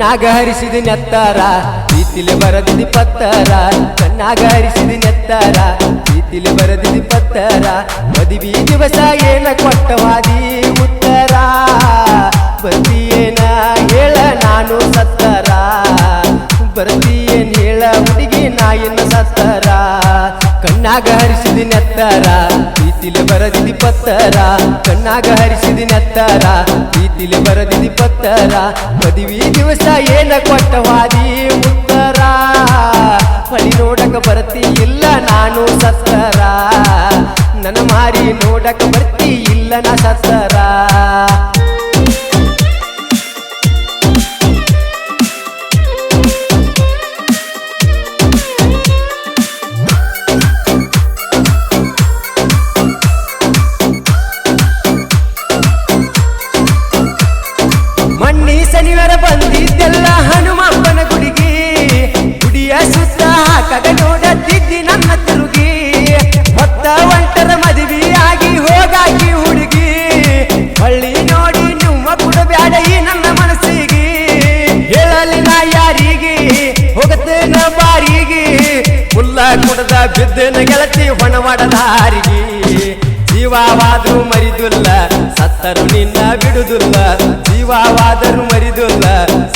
ಕಣ್ಣಾಗ ಹರಿಸಿದ ನೆತ್ತಾರ ಪ್ರೀತಿಲಿ ಬರದಿದಿ ಪತ್ತರ ಕಣ್ಣಾಗ ಹರಿಸಿದ ನೆತ್ತಾರ ಪ್ರೀತಿಲಿ ಬರದಿದಿ ಪತ್ತರ ಮದುವೆ ದಿವಸ ಏನ ಕೊಟ್ಟವಾದಿ ಉತ್ತರ ಬರ್ತೀಯೇನ ಹೇಳ ನಾನು ಸತ್ತರ ಬರ್ತೀಯೇನ್ ಹೇಳ ಹುಡುಗಿ ನಾಯಿನ ಸತ್ತರ ಕಣ್ಣಾಗ ಹರಿಸಿದ ನೆತ್ತಾರ ಪ್ರೀತಿಲಿ ಬರದಿದಿ ಪತ್ತರ ಕಣ್ಣಾಗ ಹರಿಸಿದ ನೆತ್ತಾರ ಪ್ರೀತಿಲಿ ಬರದಿದಿ ಪತ್ತರ ಮದುವೆ ದಿವಸ ಏನ ಕೊಟ್ಟವಾದಿ ಉತ್ತರ ಹೊಳಿ ನೋಡಕ ಬರ್ತಿ ಇಲ್ಲ ನಾನು ಸತ್ತರ ನನ್ನ ಮಾರಿ ನೋಡಕ ಬರ್ತಿ ಇಲ್ಲ ನಾ ಸತ್ತರ ಶನಿವಾರ ಬಂದಿದ್ದೆಲ್ಲ ಹನುಮಪ್ಪನ ಗುಡಿಗೆ ಗುಡಿಯ ಸುತ್ತ ಹಾಕಗ ನೋಡತ್ತಿದ್ದಿ ನನ್ನ ತಿರುಗಿ ಹೊತ್ತ ಒಂಟರ ಮದುವೆಯಾಗಿ ಹೋಗಾಗಿ ಹುಡುಗಿ ಹಳ್ಳಿ ನೋಡಿ ನಿಮ್ಮ ಕೊಡಬ್ಯಾಡ ಈ ನನ್ನ ಮನಸ್ಸಿಗೆ ಹೇಳಲಿ ನಾ ಯಾರಿಗೆ ಹೋಗತ್ತೇನ ಬಾರಿಗೆ ಮುಲ್ಲ ಕುಡದ ಬಿದ್ದನ ಗೆಳತಿ ಹೊಣವಾಡದಾರಿಗೆ ಜೀವವಾದರೂ ಮರಿದುಲ್ಲ ಸತ್ತರು ನಿನ್ನ ಬಿಡುದಿಲ್ಲ ಜೀವವಾದರೂ ಮರಿದುಲ್ಲ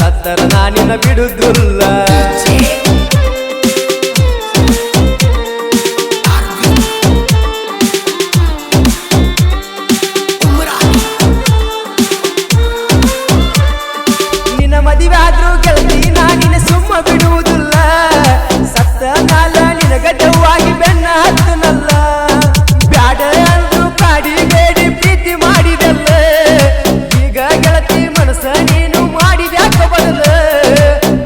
ಸತ್ತರ ನಾನಿನ್ನ ಬಿಡುದಿಲ್ಲ ನಿನ್ನ ಮದುವೆ ಆದ್ರೂ ಗೆಳತಿ ನಾನಿನ ಸುಮ್ಮ ಬಿಡುವುದಿಲ್ಲ ಸತ್ತ ನಾಲ ನಿನಗ ದವ್ವಾಗಿ ಬೆನ್ನ ಹತ್ತನಲ್ಲ ಬ್ಯಾಡ ಅಂದ್ರು ಕಾಡಿ ಬೇಡಿ ಪ್ರೀತಿ ಮಾಡಿದಲ್ಲ ಈಗ ಗೆಳತಿ ಮನಸ್ಸ ನೀನು ಮಾಡಿದ್ಯಾಕ ಬದಲ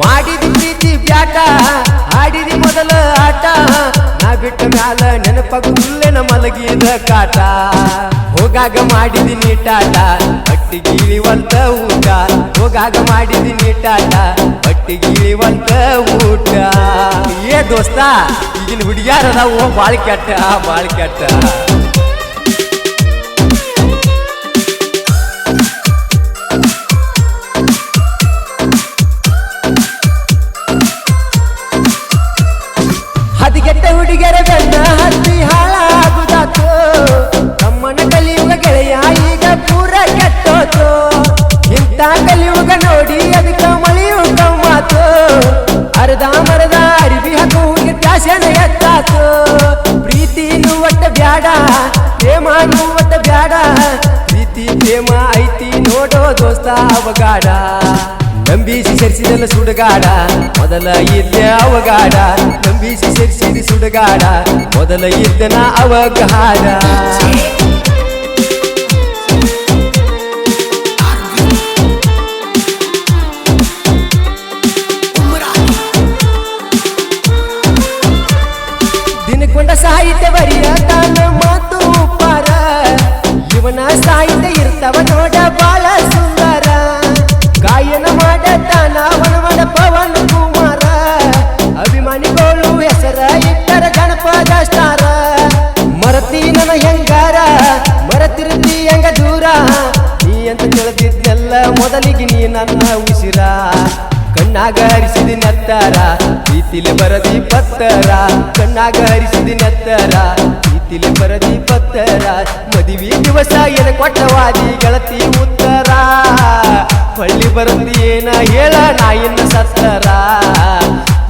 ಮಾಡಿದಿ ಪ್ರೀತಿ ಬ್ಯಾಟ ಆಡಿದಿ ಮೊದಲ ಆಟ ನಾ ಬಿಟ್ಟ ಮ್ಯಾಲ ನೆನಪಗುಲ್ಲೆನ ಮಲಗಿದ ಕಾಟ ಹೋಗಾಗ ಮಾಡಿದಿ ನೀಟಾಟ ಹೊಟ್ಟಿಗಿಳಿವಂತ ಊಟ ಹೋಗಾಗ ಮಾಡಿದಿ ನೀಟಾಟ ಹೊಟ್ಟಿಗಿಳಿವಂತ ಊಟ ಏ ದೋಸ್ತ ಈಗಿನ ಹುಡುಗ್ಯಾರದಾವು ಬಾಳ ಕೆಟ್ಟ ಬಾಳ ಕೆಟ್ಟ ಹದಿಗೆಟ್ಟ ಹುಡುಗಿಯರ ಬೆನ್ನ ಹತ್ತಿ ಹಾಳಾಗುದಾತು ತಮ್ಮನ ಕಲಿಯುಗ ಗೆಳೆಯ ಈಗ ಪೂರ ಕೆಟ್ಟೋತು ಇಂಥ ಕಲಿಯುಗ ನೋಡಿ ಅದಕ್ಕ ಮಳೆಯು ಕಮ್ಮಾತು ಅರ್ಧ ಮರದ ಅರಿವಿ ಹಾಕು ಫ್ಯಾಷನ್ ಎತ್ತಾತು ಪ್ರೀತಿನೂ ಒಟ್ಟ ಬ್ಯಾಡ ಪ್ರೇಮನೂ ಒಟ್ಟ ಬ್ಯಾಡ ಪ್ರೀತಿ ಪ್ರೇಮ ಐತಿ ನೋಡೋ ದೋಸ್ತ ಅವಗಾಡ ನಂಬಿಸಿ ಸೇರಿಸಿದಲ್ಲ ಸುಡುಗಾಡ ಮೊದಲ ಇದ್ದ ಅವಗಾಡ ನಂಬಿಸಿ ಸೇರಿಸಿದ ಸುಡುಗಾಡ ಮೊದಲ ಇದ್ದನ ಅವಗಾಡ ದಿನಕೊಂಡ ಸಾಹಿತ್ಯ ಬರಿಯ ತಾನ ಮಾತು ಉಪ್ಪಾರ ಇವನ ಸಾಹಿತ್ಯ ಇರ್ತಾವ ನೋಡ ಬಾಳ ಸುಂದರ ಗಾಯನ ಮಾಡತಾನ ವನವನ ಪವನ್ ಕುಮಾರ ಅಭಿಮಾನಿಗಳು ಹೆಸರ ಇಟ್ಟರ ಗಣಪದ ಸ್ಟಾರ ಮರತಿ ನನ್ನ ಹೆಂಗಾರ ಮರತಿರ್ತಿ ಹೆಂಗ ದೂರ ನೀ ಅಂತ ತಿಳಿದಿದ್ದೆಲ್ಲ ಮೊದಲಿಗೆ ನೀ ನನ್ನ ಉಸಿರ ಕಣ್ಣಾಗ ಹರಿಸಿದ ನೆತ್ತಾರ ಪ್ರೀತಿಲಿ ಬರದಿ ಪತ್ತರ ಕಣ್ಣಾಗ ಹರಿಸಿದ ನೆತ್ತಾರ ಪ್ರೀತಿಲಿ ಬರದಿ ಪತ್ತರ ಮದುವೆ ದಿವಸ ಏನ ಕೊಟ್ಟವಾದಿ ಗೆಳತಿ ಉತ್ತರ ಹೊಳ್ಳಿ ಬರದಿ ಏನ ಹೇಳ ನಾಯಿನ ಸತ್ತರ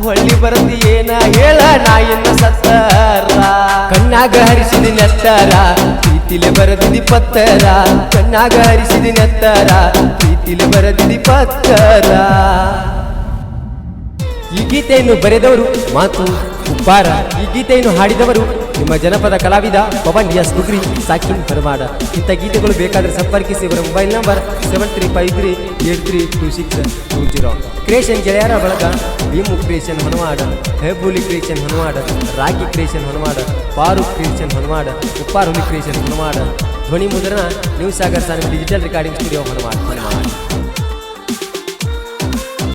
ಹೊಳ್ಳಿ ಬರದಿ ಏನ ಹೇಳ ನಾಯಿನ ಸತ್ತರ ಕಣ್ಣಾಗ ಹರಿಸಿದ ನೆತ್ತಾರ ಪ್ರೀತಿಲಿ ಬರದಿದಿ ಪತ್ತರ ಕಣ್ಣಾಗ ಹರಿಸಿದ ನೆತ್ತಾರ ಪ್ರೀತಿಲಿ ಬರದಿದಿ ಪತ್ತರ ಈ ಗೀತೆಯನ್ನು ಬರೆದವರು ಮಾತು ಉಪ್ಪಾರ ಈ ಗೀತೆಯನ್ನು ಹಾಡಿದವರು ನಿಮ್ಮ ಜನಪದ ಕಲಾವಿದ ಪವನ್ ಎಸ್ ಗುಗ್ರಿ ಸಾಕಿನ್ ಪರಮಾಡ ಇಂಥ ಗೀತೆಗಳು ಬೇಕಾದರೆ ಸಂಪರ್ಕಿಸಿ ಇವರ ಮೊಬೈಲ್ ನಂಬರ್ 7353832620 ಕ್ರಿಯೇಷನ್ ಗೆಳೆಯರ ಬಳಗ ಭೀಮು ಕ್ರಿಯೇಷನ್ ಹೊನವಾಡ ಹೆಬ್ಬುಲಿ ಕ್ರಿಯೇಷನ್ ಹೊನವಾಡ ರಾಕಿ ಕ್ರಿಯೇಷನ್ ಹೊನವಾಡ ಪಾರು ಕ್ರಿಯೇಷನ್ ಹೊನವಾಡ ಉಪ್ಪಾರ್ ಹುಲಿ ಕ್ರಿಯೇಷನ್ ಹೊನವಾಡ ಧ್ವನಿ ಮುದ್ರಣ ನ್ಯೂಸ್ ಸಾಗರ್ ಸಾನ್ ಡಿಜಿಟಲ್ ರೆಕಾರ್ಡಿಂಗ್ ಸ್ಟುಡಿಯೋ ಹೊನವಾಡ